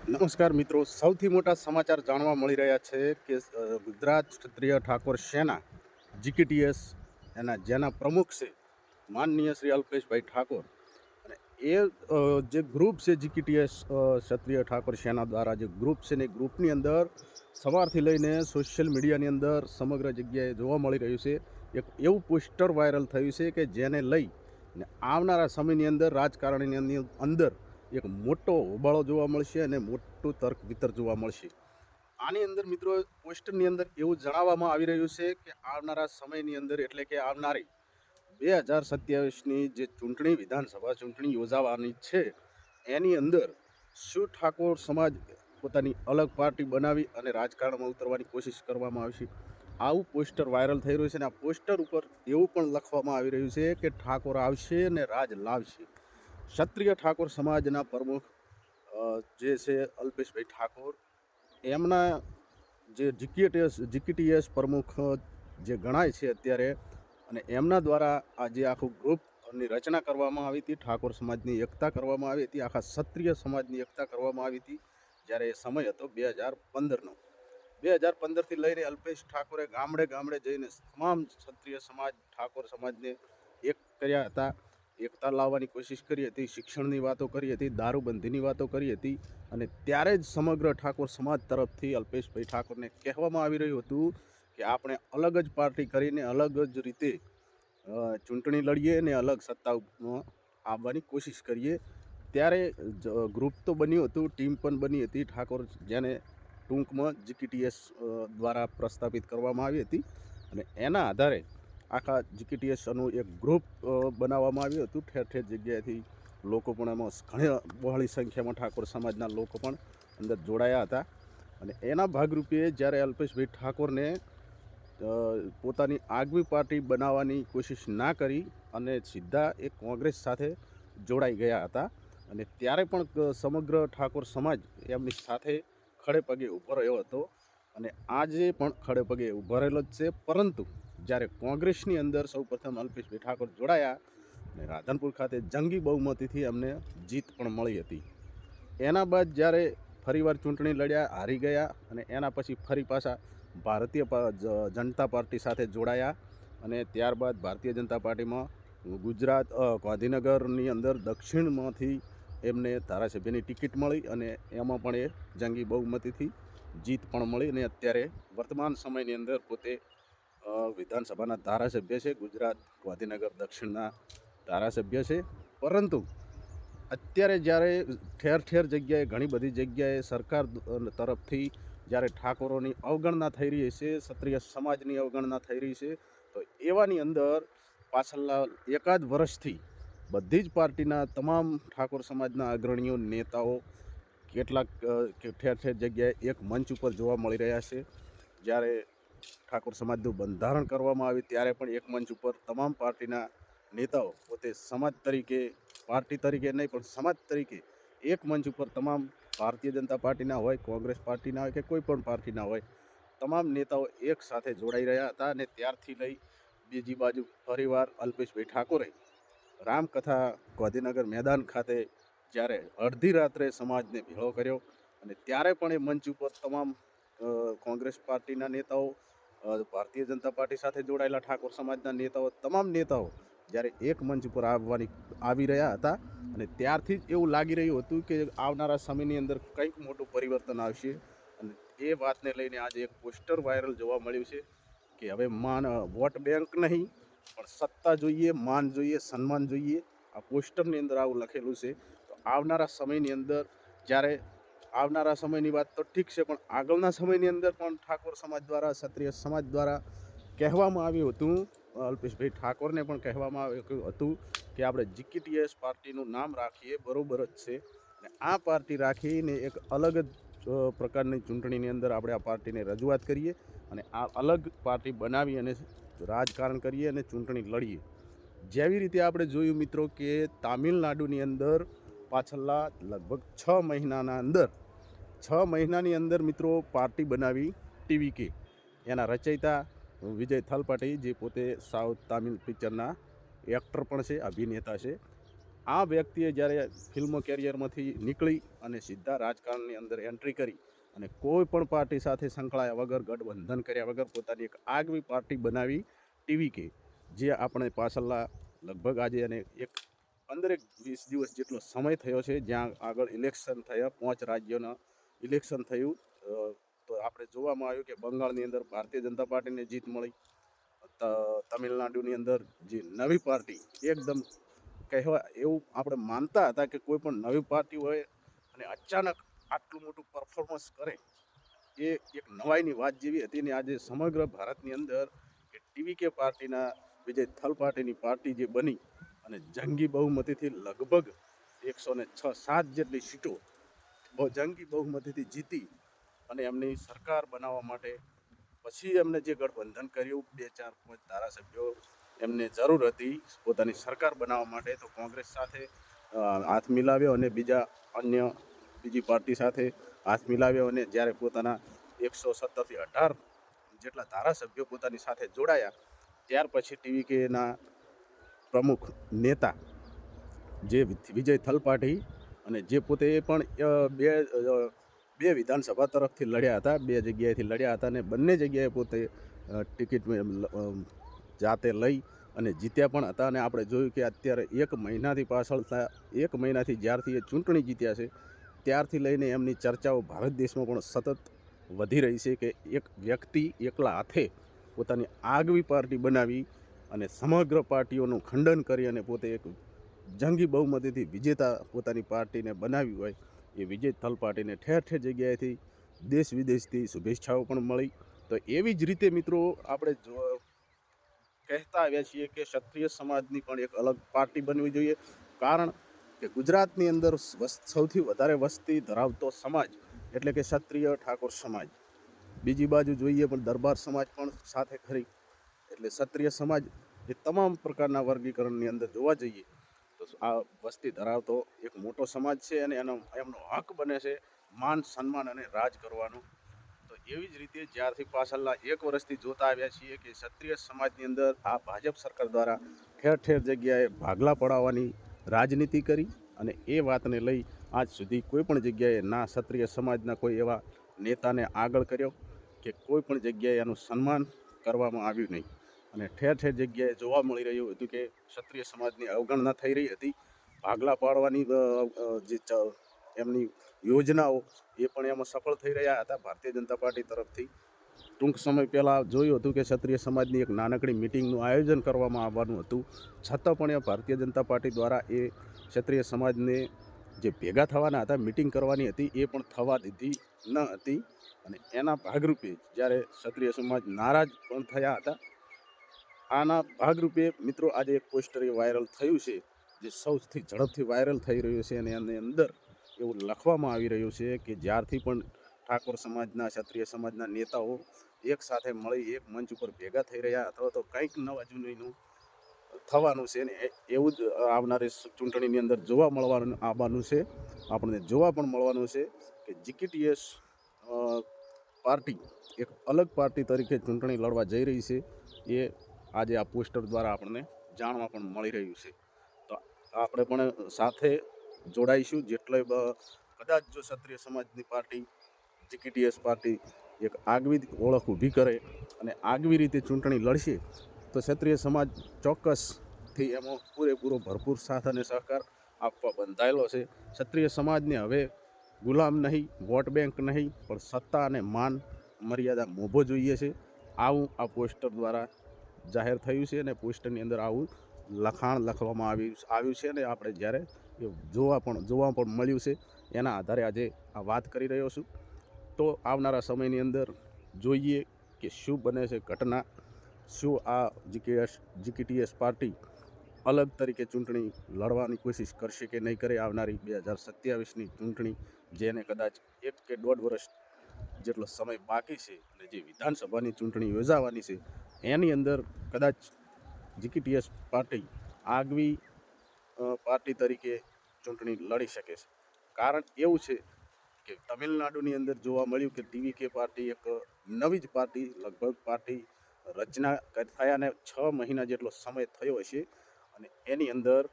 નમસ્કાર મિત્રો, સૌથી મોટા સમાચાર જાણવા મળી રહ્યા છે કે ગુજરાત ક્ષત્રિય ઠાકોર સેના જીકેટીએસ જેના પ્રમુખ છે માનનીય શ્રી અલ્પેશભાઈ ઠાકોર. અને એ જે ગ્રુપ છે જીકેટીએસ ક્ષત્રિય ઠાકોર સેના દ્વારા જે ગ્રુપ છે ને ગ્રુપની અંદર સવારથી લઈને સોશિયલ મીડિયાની અંદર સમગ્ર જગ્યાએ જોવા મળી રહ્યું છે. એક એવું પોસ્ટર વાયરલ થયું છે કે જેને લઈ ને આવનારા સમયની અંદર રાજકારણની અંદર એક મોટો હોબાળો જોવા મળશે અને મોટું તર્ક વિતર્ક જોવા મળશે. આની અંદર મિત્રો પોસ્ટરની અંદર એવું જણાવવામાં આવી રહ્યું છે કે આવનારા સમયની અંદર એટલે કે આવનારી 2027ની જે ચૂંટણી વિધાનસભા ચૂંટણી યોજાવાની છે એની અંદર શું ઠાકોર સમાજ પોતાની અલગ પાર્ટી બનાવી અને રાજકારણમાં ઉતરવાની કોશિશ કરવામાં આવશે. આવું પોસ્ટર વાયરલ થઈ રહ્યું છે અને આ પોસ્ટર ઉપર એવું પણ લખવામાં આવી રહ્યું છે કે ઠાકોર આવશે અને રાજ લાવશે. ક્ષત્રિય ઠાકોર સમાજના પ્રમુખ જે છે અલ્પેશભાઈ ઠાકોર, એમના જે જીકેટીએસ પ્રમુખ જે ગણાય છે અત્યારે, અને એમના દ્વારા આ જે આખું ગ્રુપની રચના કરવામાં આવી હતી, ઠાકોર સમાજની એકતા કરવામાં આવી હતી, આખા ક્ષત્રિય સમાજની એકતા કરવામાં આવી હતી. જ્યારે એ સમય હતો 2015નો. 2015થી લઈને અલ્પેશ ઠાકોરે ગામડે ગામડે જઈને તમામ ક્ષત્રિય સમાજ ઠાકોર સમાજને એક કર્યા હતા, એકતા લાવવાની કોશિશ કરી હતી, શિક્ષણની વાતો કરી હતી, દારૂબંધીની વાતો કરી હતી. અને ત્યારે જ સમગ્ર ઠાકોર સમાજ તરફથી અલ્પેશભાઈ ઠાકોરને કહેવામાં આવી રહ્યું હતું કે આપણે અલગ જ પાર્ટી કરીને અલગ જ રીતે ચૂંટણી લડીએ અને અલગ સત્તામાં આવવાની કોશિશ કરીએ. ત્યારે ગ્રુપ તો બન્યું હતું, ટીમ પણ બની હતી ઠાકોર, જેને ટૂંકમાં જીકેટીએસ દ્વારા પ્રસ્થાપિત કરવામાં આવી હતી. અને એના આધારે આખા જીકેટીએસનું એક ગ્રુપ બનાવવામાં આવ્યું હતું. ઠેર ઠેર જગ્યાએથી લોકો પણ એમાં ઘણી બહોળી સંખ્યામાં ઠાકોર સમાજના લોકો પણ અંદર જોડાયા હતા. અને એના ભાગરૂપે જ્યારે અલ્પેશભાઈ ઠાકોરને પોતાની આગવી પાર્ટી બનાવવાની કોશિશ ના કરી અને સીધા એક કોંગ્રેસ સાથે જોડાઈ ગયા હતા. અને ત્યારે પણ સમગ્ર ઠાકોર સમાજ એમની સાથે ખડે પગે ઊભો રહ્યો હતો અને આજે પણ ખડે પગે ઊભો રહેલો જ છે. પરંતુ જ્યારે કોંગ્રેસની અંદર સૌપ્રથમ અલ્પેશભાઈ ઠાકોર જોડાયા અને રાધનપુર ખાતે જંગી બહુમતીથી અમને જીત પણ મળી હતી. એના બાદ જ્યારે ફરીવાર ચૂંટણી લડ્યા, હારી ગયા અને એના પછી ફરી પાછા ભારતીય જનતા પાર્ટી સાથે જોડાયા. અને ત્યારબાદ ભારતીય જનતા પાર્ટીમાં ગુજરાત ગાંધીનગરની અંદર દક્ષિણમાંથી એમને ધારાસભ્યની ટિકિટ મળી અને એમાં પણ એ જંગી બહુમતીથી જીત પણ મળી. અને અત્યારે વર્તમાન સમયની અંદર પોતે વિધાનસભાના ધારાસભ્ય છે, ગુજરાત ગાંધીનગર દક્ષિણના ધારાસભ્ય છે. પરંતુ અત્યારે જ્યારે ઠેર ઠેર જગ્યાએ, ઘણી બધી જગ્યાએ સરકાર તરફથી જ્યારે ઠાકોરોની અવગણના થઈ રહી છે, ક્ષત્રિય સમાજની અવગણના થઈ રહી છે, તો એવાની અંદર પાછળના એકાદ વર્ષથી બધી જ પાર્ટીના તમામ ઠાકોર સમાજના અગ્રણીઓ, નેતાઓ કેટલાક ઠેર ઠેર જગ્યાએ એક મંચ ઉપર જોવા મળી રહ્યા છે. જ્યારે ઠાકોર સમાજનું બંધારણ કરવામાં આવ્યું ત્યારે પણ એક મંચ ઉપર તમામ પાર્ટીના નેતાઓ પોતે સમાજ તરીકે, પાર્ટી તરીકે નહીં પણ સમાજ તરીકે એક મંચ ઉપર તમામ ભારતીય જનતા પાર્ટીના હોય, કોંગ્રેસ પાર્ટીના હોય કે કોઈ પણ પાર્ટીના હોય, તમામ નેતાઓ એક સાથે જોડાઈ રહ્યા હતા. અને ત્યારથી લઈ બીજી બાજુ ફરીવાર અલ્પેશભાઈ ઠાકોરે રામકથા ગાંધીનગર મેદાન ખાતે જ્યારે અડધી રાત્રે સમાજને ભેળો કર્યો અને ત્યારે પણ એ મંચ ઉપર તમામ કોંગ્રેસ પાર્ટીના નેતાઓ, ભારતીય જનતા પાર્ટી સાથે જોડાયેલા ઠાકોર સમાજના નેતાઓ, તમામ નેતાઓ જ્યારે એક મંચ ઉપર આવી રહ્યા હતા. અને ત્યારથી જ એવું લાગી રહ્યું હતું કે આવનારા સમયની અંદર કંઈક મોટું પરિવર્તન આવશે. અને એ વાતને લઈને આજે એક પોસ્ટર વાયરલ જોવા મળ્યું છે કે હવે વોટ બેંક નહીં પણ સત્તા જોઈએ, માન જોઈએ, સન્માન જોઈએ. આ પોસ્ટરની અંદર આવું લખેલું છે. તો આવનારા સમયની અંદર જ્યારે આવનારા સમયની વાત તો ઠીક છે, પણ આગળના સમયની અંદર પણ ઠાકોર સમાજ દ્વારા, ક્ષત્રિય સમાજ દ્વારા કહેવામાં આવ્યું હતું, અલ્પેશભાઈ ઠાકોરને પણ કહેવામાં આવ્યું હતું કે આપણે જીકેટીએસ પાર્ટીનું નામ રાખીએ, બરાબર જ છે. અને આ પાર્ટી રાખીને એક અલગ જ પ્રકારની ચૂંટણીની અંદર આપણે આ પાર્ટીને રજૂઆત કરીએ અને આ અલગ પાર્ટી બનાવી અને રાજકારણ કરીએ અને ચૂંટણી લડીએ. જેવી રીતે આપણે જોયું મિત્રો કે તામિલનાડુની અંદર પાછળના લગભગ 6 મહિનાની અંદર મિત્રો પાર્ટી બનાવી ટીવીકે. એના રચયિતા વિજય થલપાટી, જે પોતે સાઉથ તામિલ પિક્ચરના એક્ટર પણ છે, અભિનેતા છે. આ વ્યક્તિએ જ્યારે ફિલ્મ કેરિયરમાંથી નીકળી અને સીધા રાજકારણની અંદર એન્ટ્રી કરી અને કોઈ પણ પાર્ટી સાથે સંકળાયા વગર ગઠબંધન કર્યા વગર પોતાની એક આગવી પાર્ટી બનાવી ટીવીકે, જે આપણે પાછળના લગભગ આજે અને એક 15-20 દિવસ જેટલો સમય થયો છે, જ્યાં આગળ ઇલેક્શન થયા, 5 રાજ્યોના ઇલેક્શન થયું. તો આપણે જોવામાં આવ્યું કે બંગાળની અંદર ભારતીય જનતા પાર્ટીને જીત મળી. તમિલનાડુની અંદર જે નવી પાર્ટી એકદમ કહેવા એવું આપણે માનતા હતા કે કોઈ પણ નવી પાર્ટી હોય અને અચાનક આટલું મોટું પરફોર્મન્સ કરે એ એક નવાઈની વાત જેવી હતી. ને આજે સમગ્ર ભારતની અંદર કે ટીવીકે પાર્ટીના વિજય થલપાટીની પાર્ટી જે બની અને જંગી બહુમતીથી લગભગ 106-7 જેટલી સીટો જંગી બહુમતીથી જીતી અને એમની સરકાર બનાવવા માટે પછી એમને જે ગઠબંધન કર્યું, 2-4-5 ધારાસભ્યો એમને જરૂર હતી પોતાની સરકાર બનાવવા માટે, તો કોંગ્રેસ સાથે હાથ મિલાવ્યો અને બીજી પાર્ટી સાથે હાથ મિલાવ્યો અને જ્યારે પોતાના 117થી 18 જેટલા ધારાસભ્યો પોતાની સાથે જોડાયા, ત્યાર પછી ટીવીકેના પ્રમુખ નેતા જે વિજય થલપાઠી અને જે પોતે પણ બે વિધાનસભા તરફથી લડ્યા હતા, 2 જગ્યાએથી લડ્યા હતા અને બંને જગ્યાએ પોતે ટિકિટ જાતે લઈ અને જીત્યા પણ હતા. અને આપણે જોયું કે અત્યારે 1 મહિનાથી જ્યારથી એ ચૂંટણી જીત્યા છે ત્યારથી લઈને એમની ચર્ચાઓ ભારત દેશમાં પણ સતત વધી રહી છે કે એક વ્યક્તિ એકલા હાથે પોતાની આગવી પાર્ટી બનાવી અને સમગ્ર પાર્ટીઓનું ખંડન કરી અને પોતે એક જંગી બહુમતીથી વિજેતા પોતાની પાર્ટીને બનાવી હોય, એ વિજય થલપાટીને ઠેર ઠેર જગ્યાએથી દેશ વિદેશથી શુભેચ્છાઓ પણ મળી. તો એવી જ રીતે મિત્રો આપણે કહેતા આવ્યા છીએ કે ક્ષત્રિય સમાજની પણ એક અલગ પાર્ટી બનવી જોઈએ, કારણ કે ગુજરાતની અંદર સૌથી વધારે વસ્તી ધરાવતો સમાજ એટલે કે ક્ષત્રિય ઠાકોર સમાજ. બીજી બાજુ જોઈએ પણ દરબાર સમાજ પણ સાથે ખરી, એટલે ક્ષત્રિય સમાજ એ તમામ પ્રકારના વર્ગીકરણની અંદર જોવા જઈએ તો આ વસ્તી ધરાવતો એક મોટો સમાજ છે અને એમનો હક બને છે માન સન્માન અને રાજ કરવાનો. તો એવી જ રીતે જ્યારથી પાછળના 1 વર્ષથી જોતા આવ્યા છીએ કે ક્ષત્રિય સમાજની અંદર આ ભાજપ સરકાર દ્વારા ઠેર ઠેર જગ્યાએ ભાગલા પડાવવાની રાજનીતિ કરી અને એ વાતને લઈ આજ સુધી કોઈ પણ જગ્યાએ ના ક્ષત્રિય સમાજના કોઈ એવા નેતાને આગળ કર્યો કે કોઈ પણ જગ્યાએ એનું સન્માન કરવામાં આવ્યું નહીં. અને ઠેર ઠેર જગ્યાએ જોવા મળી રહ્યું હતું કે ક્ષત્રિય સમાજની અવગણના થઈ રહી હતી. ભાગલા પાડવાની જે એમની યોજનાઓ એ પણ એમાં સફળ થઈ રહ્યા હતા ભારતીય જનતા પાર્ટી તરફથી. ટૂંક સમય પહેલાં જોયું હતું કે ક્ષત્રિય સમાજની એક નાનકડી મિટિંગનું આયોજન કરવામાં આવવાનું હતું, છતાં પણ એ ભારતીય જનતા પાર્ટી દ્વારા એ ક્ષત્રિય સમાજને જે ભેગા થવાના હતા, મિટિંગ કરવાની હતી, એ પણ થવા દીધી ન હતી. અને એના ભાગરૂપે જ્યારે ક્ષત્રિય સમાજ નારાજ પણ થયા હતા, આના ભાગરૂપે મિત્રો આજે એક પોસ્ટર એ વાયરલ થયું છે, જે સૌથી ઝડપથી વાયરલ થઈ રહ્યું છે અને એની અંદર એવું લખવામાં આવી રહ્યું છે કે જ્યારથી પણ ઠાકોર સમાજના ક્ષત્રિય સમાજના નેતાઓ એક સાથે મળી એક મંચ ઉપર ભેગા થઈ રહ્યા અથવા તો કંઈક નવા જૂનીનું થવાનું છે ને એવું જ આવનારી ચૂંટણીની અંદર આવવાનું છે. આપણને જોવા પણ મળવાનું છે કે જીકેટીએસ પાર્ટી એક અલગ પાર્ટી તરીકે ચૂંટણી લડવા જઈ રહી છે. એ આજે આ પોસ્ટર દ્વારા આપણને જાણવા પણ મળી રહ્યું છે. તો આપણે પણ સાથે જોડાઈશું. જેટલે કદાચ જો ક્ષત્રિય સમાજની પાર્ટી જીકેટીએસ પાર્ટી એક આગવી ઓળખ ઊભી કરે અને આગવી રીતે ચૂંટણી લડશે તો ક્ષત્રિય સમાજ ચોક્કસથી એમાં પૂરેપૂરો ભરપૂર સાથ અને સહકાર આપવા બંધાયેલો છે. ક્ષત્રિય સમાજને હવે ગુલામ નહીં, વોટ બેંક નહીં, પણ સત્તા અને માન મર્યાદા મોભો જોઈએ છે. આવું આ પોસ્ટર દ્વારા જાહેર થયું છે અને પોસ્ટરની અંદર આવું લખાણ લખવામાં આવ્યું છે અને આપણે જ્યારે એ જોવા પણ મળ્યું છે એના આધારે આજે આ વાત કરી રહ્યો છું. તો આવનારા સમયની અંદર જોઈએ કે શું બને છે ઘટના, શું આ જીકેટીએસ પાર્ટી અલગ તરીકે ચૂંટણી લડવાની કોશિશ કરશે કે નહીં કરે. આવનારી 2027ની ચૂંટણી, જેને કદાચ 1 કે 1.5 વર્ષ જેટલો સમય બાકી છે અને જે વિધાનસભાની ચૂંટણી યોજાવાની છે એની અંદર કદાચ જીકેટીએસ પાર્ટી આગવી પાર્ટી તરીકે ચૂંટણી લડી શકે છે. કારણ એવું છે કે તમિલનાડુની અંદર જોવા મળ્યું કે ટીવીકે પાર્ટી એક નવી જ પાર્ટી, લગભગ પાર્ટી રચના થયાને 6 મહિના જેટલો સમય થયો હશે અને એની અંદર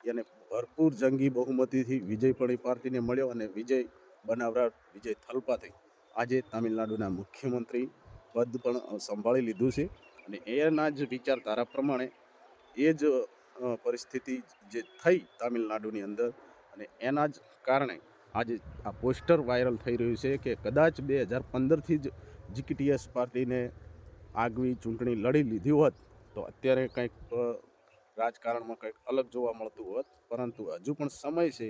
એને ભરપૂર જંગી બહુમતીથી વિજય પણ એ પાર્ટીને મળ્યો અને વિજય બનાવનાર વિજય થલપાતે આજે તામિલનાડુના મુખ્યમંત્રી પદ પણ સંભાળી લીધું છે અને એના જ વિચારધારા પ્રમાણે એ જ પરિસ્થિતિ જે થઈ તામિલનાડુની અંદર અને એના જ કારણે આજે આ પોસ્ટર વાયરલ થઈ રહ્યું છે કે કદાચ 2015થી જ જીકેટીએસ પાર્ટીને આગવી ચૂંટણી લડી લીધી હોત તો અત્યારે કંઈક રાજકારણમાં કંઈક અલગ જોવા મળતું હોત, પરંતુ હજુ પણ સમય છે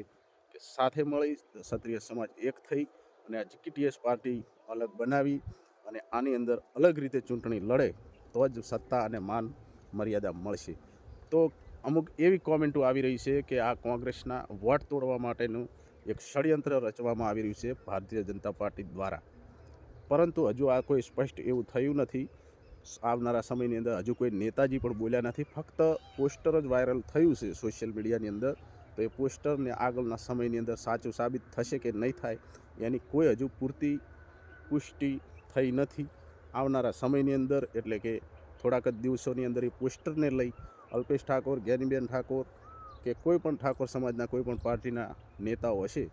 કે સાથે મળી ક્ષત્રિય સમાજ એક થઈ અને આ જીકેટીએસ પાર્ટી અલગ બનાવી અને આની અંદર અલગ રીતે ચૂંટણી લડે તો જ સત્તા અને માન મર્યાદા મળશે. તો અમુક એવી કોમેન્ટો આવી રહી છે કે આ કોંગ્રેસના વોટ તોડવા માટેનું એક ષડયંત્ર રચવામાં આવી રહ્યું છે ભારતીય જનતા પાર્ટી દ્વારા, પરંતુ હજુ આ કોઈ સ્પષ્ટ એવું થયું નથી. આવનારા સમયની અંદર હજુ કોઈ નેતાજી પણ બોલ્યા નથી, ફક્ત પોસ્ટર જ વાયરલ થયું છે સોશિયલ મીડિયાની અંદર. તો એ પોસ્ટરને આગળના સમયની અંદર સાચું સાબિત થશે કે નહીં થાય એની કોઈ હજુ પૂરતી પુષ્ટિ થઈ નથી. આવનારા સમયની અંદર એટલે કે થોડાક જ દિવસોની અંદર એ પોસ્ટરને લઈ અલ્પેશ ઠાકોર, જ્ઞાનીબેન ઠાકોર કે કોઈ પણ ઠાકોર સમાજના કોઈ પણ પાર્ટીના નેતાઓ હશે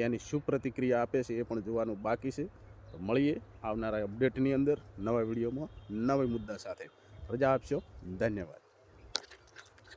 એની શું પ્રતિક્રિયા આપે છે એ પણ જોવાનું બાકી છે. તો મળીએ આવનારા અપડેટની અંદર નવા વિડીયોમાં નવા મુદ્દા સાથે. રજા આપશો. ધન્યવાદ.